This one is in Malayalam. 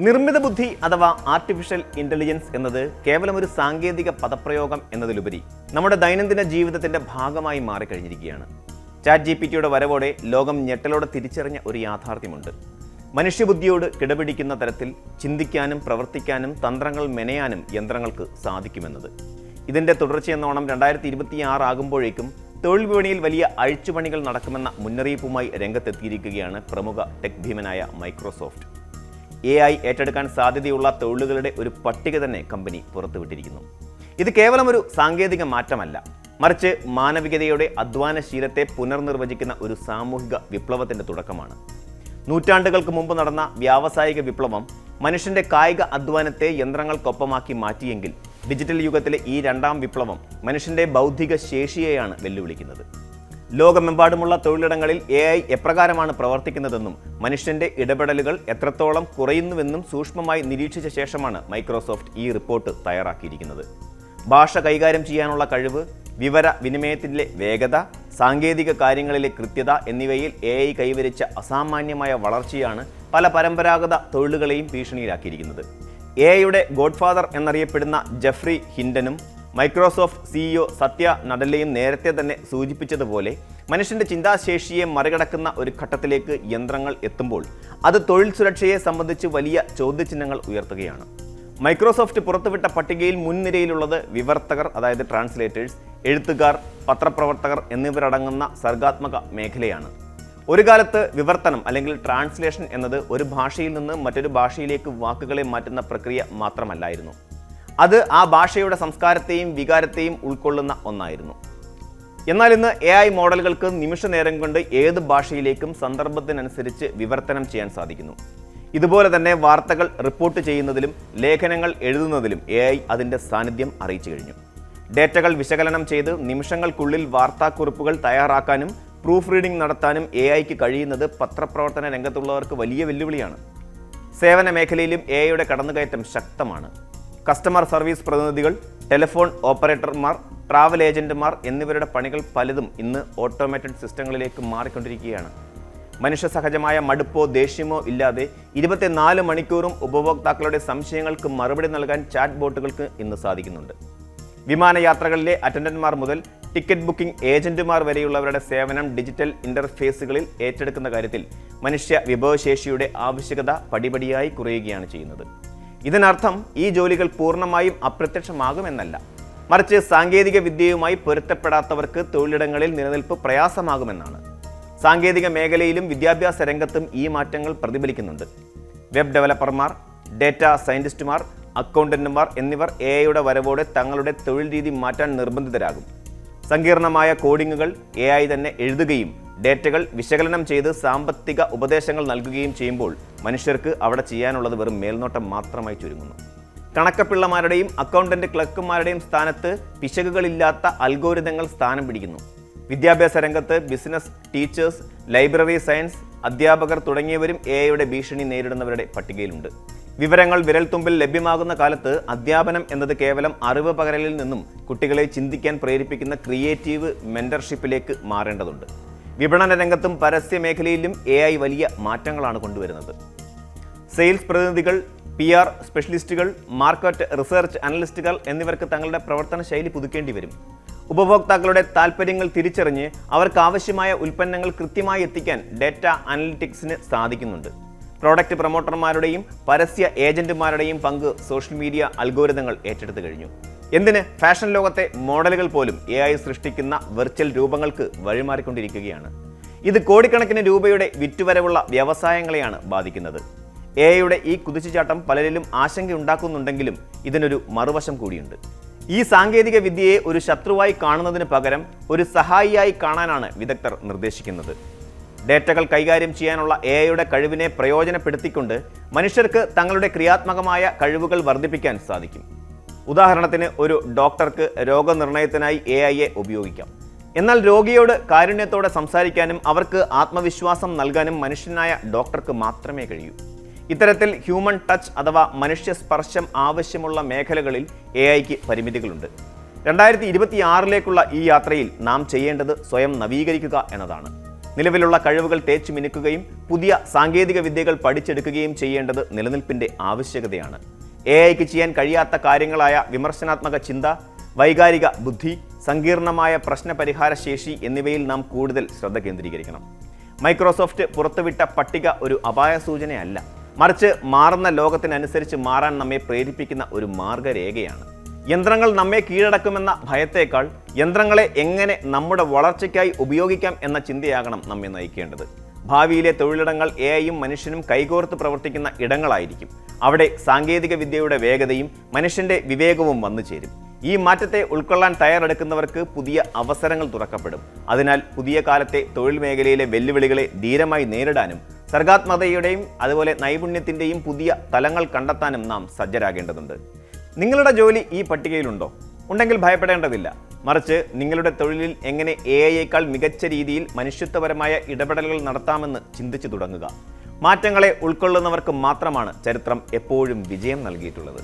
നിർമ്മിത ബുദ്ധി അഥവാ ആർട്ടിഫിഷ്യൽ ഇന്റലിജൻസ് എന്നത് കേവലം ഒരു സാങ്കേതിക പദപ്രയോഗം എന്നതിലുപരി നമ്മുടെ ദൈനംദിന ജീവിതത്തിന്റെ ഭാഗമായി മാറിക്കഴിഞ്ഞിരിക്കുകയാണ്. ചാറ്റ് ജിപിടിയുടെ വരവോടെ ലോകം ഞെട്ടലോടെ തിരിച്ചറിഞ്ഞ ഒരു യാഥാർത്ഥ്യമുണ്ട്. മനുഷ്യബുദ്ധിയോട് കിടപിടിക്കുന്ന തരത്തിൽ ചിന്തിക്കാനും പ്രവർത്തിക്കാനും തന്ത്രങ്ങൾ മെനയാനും യന്ത്രങ്ങൾക്ക് സാധിക്കുമെന്നത്. ഇതിന്റെ തുടർച്ചയെന്നോണം 2026 ആകുമ്പോഴേക്കും തൊഴിൽ വിപണിയിൽ വലിയ അഴിച്ചുപണികൾ നടക്കുമെന്ന മുന്നറിയിപ്പുമായി രംഗത്തെത്തിയിരിക്കുകയാണ് പ്രമുഖ ടെക് ഭീമനായ മൈക്രോസോഫ്റ്റ്. AI ഏറ്റെടുക്കാൻ സാധ്യതയുള്ള തൊഴിലുകളുടെ ഒരു പട്ടിക തന്നെ കമ്പനി പുറത്തുവിട്ടിരിക്കുന്നു. ഇത് കേവലം ഒരു സാങ്കേതിക മാറ്റമല്ല, മറിച്ച് മാനവികതയുടെ അധ്വാനശീലത്തെ പുനർനിർവചിക്കുന്ന ഒരു സാമൂഹിക വിപ്ലവത്തിന്റെ തുടക്കമാണ്. നൂറ്റാണ്ടുകൾക്ക് മുമ്പ് നടന്ന വ്യാവസായിക വിപ്ലവം മനുഷ്യന്റെ കായിക അധ്വാനത്തെ യന്ത്രങ്ങൾക്കൊപ്പമാക്കി മാറ്റിയെങ്കിൽ ഡിജിറ്റൽ യുഗത്തിലെ ഈ രണ്ടാം വിപ്ലവം മനുഷ്യന്റെ ബൗദ്ധിക ശേഷിയെയാണ് വെല്ലുവിളിക്കുന്നത്. ലോകമെമ്പാടുമുള്ള തൊഴിലിടങ്ങളിൽ AI എപ്രകാരമാണ് പ്രവർത്തിക്കുന്നതെന്നും മനുഷ്യന്റെ ഇടപെടലുകൾ എത്രത്തോളം കുറയുന്നുവെന്നും സൂക്ഷ്മമായി നിരീക്ഷിച്ച ശേഷമാണ് മൈക്രോസോഫ്റ്റ് ഈ റിപ്പോർട്ട് തയ്യാറാക്കിയിരിക്കുന്നത്. ഭാഷ കൈകാര്യം ചെയ്യാനുള്ള കഴിവ്, വിവര വിനിമയത്തിലെ വേഗത, സാങ്കേതിക കാര്യങ്ങളിലെ കൃത്യത എന്നിവയിൽ AI കൈവരിച്ച അസാമാന്യമായ വളർച്ചയാണ് പല പരമ്പരാഗത തൊഴിലുകളെയും ഭീഷണിയിലാക്കിയിരിക്കുന്നത്. AIയുടെ ഗോഡ്ഫാദർ എന്നറിയപ്പെടുന്ന ജെഫ്രി ഹിൻഡനും മൈക്രോസോഫ്റ്റ് CEO സത്യ നഡല്ലയും നേരത്തെ തന്നെ സൂചിപ്പിച്ചതുപോലെ മനുഷ്യന്റെ ചിന്താശേഷിയെ മറികടക്കുന്ന ഒരു ഘട്ടത്തിലേക്ക് യന്ത്രങ്ങൾ എത്തുമ്പോൾ അത് തൊഴിൽ സുരക്ഷയെ സംബന്ധിച്ച് വലിയ ചോദ്യചിഹ്നങ്ങൾ ഉയർത്തുകയാണ്. മൈക്രോസോഫ്റ്റ് പുറത്തുവിട്ട പട്ടികയിൽ മുൻനിരയിലുള്ളത് വിവർത്തകർ, അതായത് ട്രാൻസ്ലേറ്റേഴ്സ്, എഴുത്തുകാർ, പത്രപ്രവർത്തകർ എന്നിവരടങ്ങുന്ന സർഗാത്മക മേഖലയാണ്. ഒരു കാലത്ത് വിവർത്തനം അല്ലെങ്കിൽ ട്രാൻസ്ലേഷൻ എന്നത് ഒരു ഭാഷയിൽ നിന്ന് മറ്റൊരു ഭാഷയിലേക്ക് വാക്കുകളെ മാറ്റുന്ന പ്രക്രിയ മാത്രമല്ലായിരുന്നു. അത് ആ ഭാഷയുടെ സംസ്കാരത്തെയും വികാരത്തെയും ഉൾക്കൊള്ളുന്ന ഒന്നായിരുന്നു. എന്നാൽ ഇന്ന് AI മോഡലുകൾക്ക് നിമിഷ നേരം കൊണ്ട് ഏത് ഭാഷയിലേക്കും സന്ദർഭത്തിനനുസരിച്ച് വിവർത്തനം ചെയ്യാൻ സാധിക്കുന്നു. ഇതുപോലെ തന്നെ വാർത്തകൾ റിപ്പോർട്ട് ചെയ്യുന്നതിലും ലേഖനങ്ങൾ എഴുതുന്നതിലും AI അതിൻ്റെ സാന്നിധ്യം അറിയിച്ചു കഴിഞ്ഞു. ഡേറ്റകൾ വിശകലനം ചെയ്ത് നിമിഷങ്ങൾക്കുള്ളിൽ വാർത്താക്കുറിപ്പുകൾ തയ്യാറാക്കാനും പ്രൂഫ് റീഡിംഗ് നടത്താനും AIക്ക് കഴിയുന്നത് പത്രപ്രവർത്തന രംഗത്തുള്ളവർക്ക് വലിയ വെല്ലുവിളിയാണ്. സേവന മേഖലയിലും AIയുടെ കടന്നുകയറ്റം ശക്തമാണ്. കസ്റ്റമർ സർവീസ് പ്രതിനിധികൾ, ടെലിഫോൺ ഓപ്പറേറ്റർമാർ, ട്രാവൽ ഏജന്റുമാർ എന്നിവരുടെ പണികൾ പലതും ഇന്ന് ഓട്ടോമേറ്റഡ് സിസ്റ്റങ്ങളിലേക്ക് മാറിക്കൊണ്ടിരിക്കുകയാണ്. മനുഷ്യസഹജമായ മടുപ്പോ ദേഷ്യമോ ഇല്ലാതെ 24 മണിക്കൂറും ഉപഭോക്താക്കളുടെ സംശയങ്ങൾക്ക് മറുപടി നൽകാൻ ചാറ്റ് ബോട്ടുകൾക്ക് ഇന്ന് സാധിക്കുന്നുണ്ട്. വിമാനയാത്രകളിലെ അറ്റൻഡന്റുമാർ മുതൽ ടിക്കറ്റ് ബുക്കിംഗ് ഏജന്റുമാർ വരെയുള്ളവരുടെ സേവനം ഡിജിറ്റൽ ഇന്റർഫേസുകളിൽ ഏറ്റെടുക്കുന്ന കാര്യത്തിൽ മനുഷ്യ വിഭവശേഷിയുടെ ആവശ്യകത പടിപടിയായി കുറയുകയാണ് ചെയ്യുന്നത്. ഇതിനർത്ഥം ഈ ജോലികൾ പൂർണ്ണമായും അപ്രത്യക്ഷമാകുമെന്നല്ല, മറിച്ച് സാങ്കേതിക വിദ്യയുമായി പൊരുത്തപ്പെടാത്തവർക്ക് തൊഴിലിടങ്ങളിൽ നിലനിൽപ്പ് പ്രയാസമാകുമെന്നാണ്. സാങ്കേതിക മേഖലയിലും വിദ്യാഭ്യാസ രംഗത്തും ഈ മാറ്റങ്ങൾ പ്രതിഫലിക്കുന്നുണ്ട്. വെബ് ഡെവലപ്പർമാർ, ഡേറ്റ സയന്റിസ്റ്റുമാർ, അക്കൗണ്ടന്റുമാർ എന്നിവർ AIയുടെ വരവോടെ തങ്ങളുടെ തൊഴിൽ രീതി മാറ്റാൻ നിർബന്ധിതരാകും. സങ്കീർണമായ കോഡിങ്ങുകൾ AI തന്നെ എഴുതുകയും ഡേറ്റകൾ വിശകലനം ചെയ്ത് സാമ്പത്തിക ഉപദേശങ്ങൾ നൽകുകയും ചെയ്യുമ്പോൾ മനുഷ്യർക്ക് അവിടെ ചെയ്യാനുള്ളത് വെറും മേൽനോട്ടം മാത്രമായി ചുരുങ്ങുന്നു. കണക്കപ്പിള്ളമാരുടെയും അക്കൗണ്ടന്റ് ക്ലർക്കുമാരുടെയും സ്ഥാനത്ത് പിശകുകളില്ലാത്ത അൽഗോരിതങ്ങൾ സ്ഥാനം പിടിക്കുന്നു. വിദ്യാഭ്യാസ രംഗത്ത് ബിസിനസ്, ടീച്ചേഴ്സ്, ലൈബ്രറി സയൻസ്, അധ്യാപകർ തുടങ്ങിയവരും AIയുടെ ഭീഷണി നേരിടുന്നവരുടെ പട്ടികയിലുണ്ട്. വിവരങ്ങൾ വിരൽത്തുമ്പിൽ ലഭ്യമാകുന്ന കാലത്ത് അധ്യാപനം എന്നത് കേവലം അറിവ് പകരലിൽ നിന്നും കുട്ടികളെ ചിന്തിക്കാൻ പ്രേരിപ്പിക്കുന്ന ക്രിയേറ്റീവ് മെന്റർഷിപ്പിലേക്ക് മാറേണ്ടതുണ്ട്. വിപണന രംഗത്തും പരസ്യ മേഖലയിലും AI വലിയ മാറ്റങ്ങളാണ് കൊണ്ടുവരുന്നത്. സെയിൽസ് പ്രതിനിധികൾ, PR സ്പെഷ്യലിസ്റ്റുകൾ, മാർക്കറ്റ് റിസർച്ച് അനലിസ്റ്റുകൾ എന്നിവർക്ക് തങ്ങളുടെ പ്രവർത്തന ശൈലി പുതുക്കേണ്ടി വരും. ഉപഭോക്താക്കളുടെ താൽപ്പര്യങ്ങൾ തിരിച്ചറിഞ്ഞ് അവർക്ക് ആവശ്യമായ ഉൽപ്പന്നങ്ങൾ കൃത്യമായി എത്തിക്കാൻ ഡേറ്റ അനലിറ്റിക്സിന് സാധിക്കുന്നുണ്ട്. പ്രോഡക്റ്റ് പ്രൊമോട്ടർമാരുടെയും പരസ്യ ഏജന്റുമാരുടെയും പങ്ക് സോഷ്യൽ മീഡിയ അൽഗോരിതങ്ങൾ ഏറ്റെടുത്തു കഴിഞ്ഞു. എന്തിന്, ഫാഷൻ ലോകത്തെ മോഡലുകൾ പോലും AI സൃഷ്ടിക്കുന്ന വെർച്വൽ രൂപങ്ങൾക്ക് വഴിമാറിക്കൊണ്ടിരിക്കുകയാണ്. ഇത് കോടിക്കണക്കിന് രൂപയുടെ വിറ്റുവരവുള്ള വ്യവസായങ്ങളെയാണ് ബാധിക്കുന്നത്. AIയുടെ ഈ കുതിച്ചുചാട്ടം പലരിലും ആശങ്കയുണ്ടാക്കുന്നുണ്ടെങ്കിലും ഇതിനൊരു മറുവശം കൂടിയുണ്ട്. ഈ സാങ്കേതിക വിദ്യയെ ഒരു ശത്രുവായി കാണുന്നതിന് പകരം ഒരു സഹായിയായി കാണാനാണ് വിദഗ്ധർ നിർദ്ദേശിക്കുന്നത്. ഡേറ്റകൾ കൈകാര്യം ചെയ്യാനുള്ള AIയുടെ കഴിവിനെ പ്രയോജനപ്പെടുത്തിക്കൊണ്ട് മനുഷ്യർക്ക് തങ്ങളുടെ ക്രിയാത്മകമായ കഴിവുകൾ വർദ്ധിപ്പിക്കാൻ സാധിക്കും. ഉദാഹരണത്തിന്, ഒരു ഡോക്ടർക്ക് രോഗനിർണയത്തിനായി AIയെ ഉപയോഗിക്കാം. എന്നാൽ രോഗിയോട് കാരുണ്യത്തോടെ സംസാരിക്കാനും അവർക്ക് ആത്മവിശ്വാസം നൽകാനും മനുഷ്യനായ ഡോക്ടർക്ക് മാത്രമേ കഴിയൂ. ഇത്തരത്തിൽ ഹ്യൂമൻ ടച്ച് അഥവാ മനുഷ്യ സ്പർശം ആവശ്യമുള്ള മേഖലകളിൽ AIക്ക് പരിമിതികളുണ്ട്. 2026ലേക്കുള്ള ഈ യാത്രയിൽ നാം ചെയ്യേണ്ടത് സ്വയം നവീകരിക്കുക എന്നതാണ്. നിലവിലുള്ള കഴിവുകൾ തേച്ചു മിനുക്കുകയും പുതിയ സാങ്കേതിക വിദ്യകൾ പഠിച്ചെടുക്കുകയും ചെയ്യേണ്ടത് നിലനിൽപ്പിന്റെ ആവശ്യകതയാണ്. AI-ക്ക് ചെയ്യാൻ കഴിയാത്ത കാര്യങ്ങളായ വിമർശനാത്മക ചിന്ത, വൈകാരിക ബുദ്ധി, സങ്കീർണമായ പ്രശ്നപരിഹാര ശേഷി എന്നിവയിൽ നാം കൂടുതൽ ശ്രദ്ധ കേന്ദ്രീകരിക്കണം. മൈക്രോസോഫ്റ്റ് പുറത്തുവിട്ട പട്ടിക ഒരു അപായ സൂചനയല്ല, മറിച്ച് മാറുന്ന ലോകത്തിനനുസരിച്ച് മാറാൻ നമ്മെ പ്രേരിപ്പിക്കുന്ന ഒരു മാർഗരേഖയാണ്. യന്ത്രങ്ങൾ നമ്മെ കീഴടക്കുമെന്ന ഭയത്തേക്കാൾ യന്ത്രങ്ങളെ എങ്ങനെ നമ്മുടെ വളർച്ചയ്ക്കായി ഉപയോഗിക്കാം എന്ന ചിന്തയാകണം നമ്മെ നയിക്കേണ്ടത്. ഭാവിയിലെ തൊഴിലിടങ്ങൾ AI-യും മനുഷ്യനും കൈകോർത്ത് പ്രവർത്തിക്കുന്ന ഇടങ്ങളായിരിക്കും. അവിടെ സാങ്കേതിക വിദ്യയുടെ വേഗതയും മനുഷ്യന്റെ വിവേകവും വന്നു ചേരും. ഈ മാറ്റത്തെ ഉൾക്കൊള്ളാൻ തയ്യാറെടുക്കുന്നവർക്ക് പുതിയ അവസരങ്ങൾ തുറക്കപ്പെടും. അതിനാൽ പുതിയ കാലത്തെ തൊഴിൽ മേഖലയിലെ വെല്ലുവിളികളെ ധീരമായി നേരിടാനും സർഗാത്മകതയുടെയും അതുപോലെ നൈപുണ്യത്തിൻ്റെയും പുതിയ തലങ്ങൾ കണ്ടെത്താനും നാം സജ്ജരാകേണ്ടതുണ്ട്. നിങ്ങളുടെ ജോലി ഈ പട്ടികയിലുണ്ടോ? ഉണ്ടെങ്കിൽ ഭയപ്പെടേണ്ടതില്ല. മറിച്ച് നിങ്ങളുടെ തൊഴിലിൽ എങ്ങനെ AI-യേക്കാൾ മികച്ച രീതിയിൽ മനുഷ്യത്വപരമായ ഇടപെടലുകൾ നടത്താമെന്ന് ചിന്തിച്ചു തുടങ്ങുക. മാറ്റങ്ങളെ ഉൾക്കൊള്ളുന്നവർക്ക് മാത്രമാണ് ചരിത്രം എപ്പോഴും വിജയം നൽകിയിട്ടുള്ളത്.